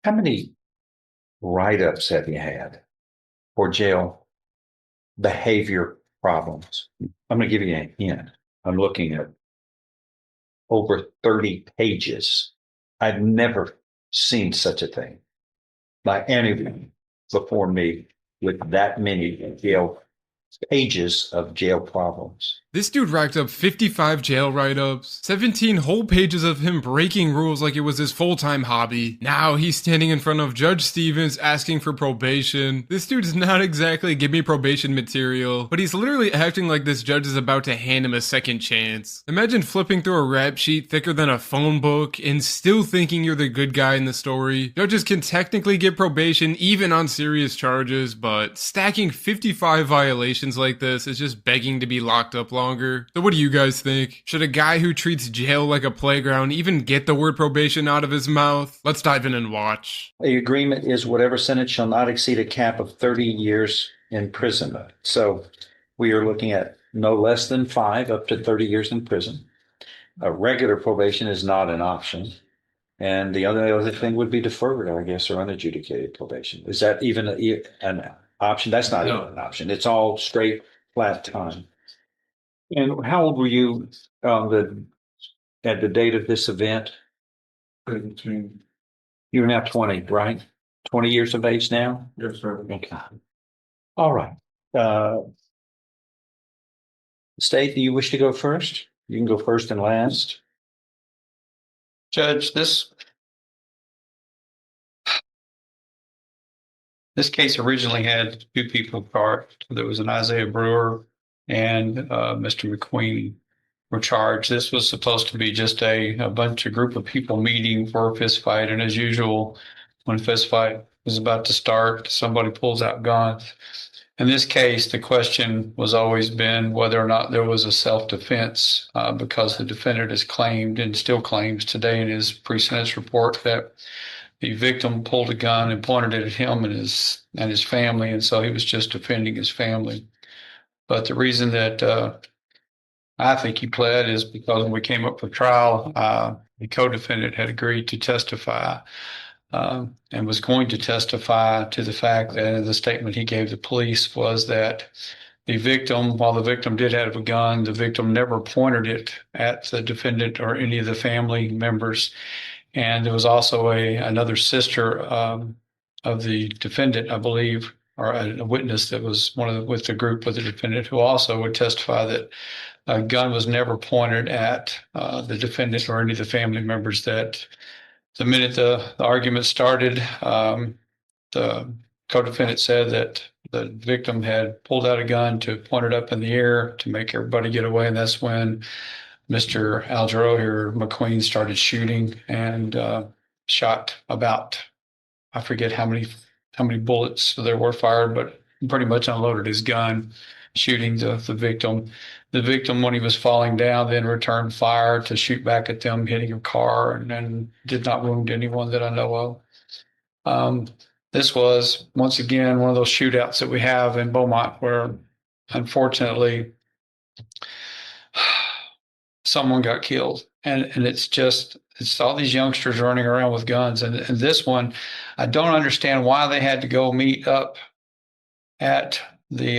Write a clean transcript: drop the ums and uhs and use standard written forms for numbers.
How many write-ups have you had for jail behavior problems? I'm going to give you a hint. I'm looking at over 30 pages. I've never seen such a thing by anyone before me with that many jail pages of jail problems. This dude racked up 55 jail write ups, 17 whole pages of him breaking rules like it was his full time hobby. Now he's standing in front of Judge Stevens asking for probation. This dude's not exactly give me probation material, but he's literally acting like this judge is about to hand him a second chance. Imagine flipping through a rap sheet thicker than a phone book and still thinking you're the good guy in the story. Judges can technically get probation even on serious charges, but stacking 55 violations like this is just begging to be locked up longer. So what do you guys think? Should a guy who treats jail like a playground even get the word probation out of his mouth? Let's dive in and watch. The agreement is whatever sentence shall not exceed a cap of 30 years imprisonment. So we are looking at no less than 5 up to 30 years in prison. A regular probation is not an option. And the other thing would be deferred, I guess, or unadjudicated probation. Is that even an option? That's not even an option. It's all straight flat time. And how old were you at the date of this event? You're now 20, right? 20 years of age now? Yes, sir. Okay. All right. State, do you wish to go first? You can go first and last. Judge, this case originally had two people charged. There was an Isaiah Brewer and Mr. McQueen were charged. This was supposed to be just a group of people meeting for a fist fight. And as usual, when a fist fight is about to start, somebody pulls out guns. In this case, the question was always been whether or not there was a self-defense because the defendant has claimed and still claims today in his pre-sentence report that the victim pulled a gun and pointed it at him and his family, and so he was just defending his family. But the reason that I think he pled is because when we came up for trial, the co-defendant had agreed to testify and was going to testify to the fact that the statement he gave the police was that the victim, while the victim did have a gun, the victim never pointed it at the defendant or any of the family members. And there was also another sister of the defendant, I believe, or a witness that was with the group of the defendant who also would testify that a gun was never pointed at the defendant or any of the family members. That the minute the argument started, the co-defendant said that the victim had pulled out a gun to point it up in the air to make everybody get away, and that's when Mr. Algero here, McQueen, started shooting and shot about, I forget how many bullets there were fired, but pretty much unloaded his gun, shooting the victim. The victim, when he was falling down, then returned fire to shoot back at them, hitting a car, and then did not wound anyone that I know of. This was, once again, one of those shootouts that we have in Beaumont where, unfortunately, someone got killed. And it's all these youngsters running around with guns. And this one, I don't understand why they had to go meet up at the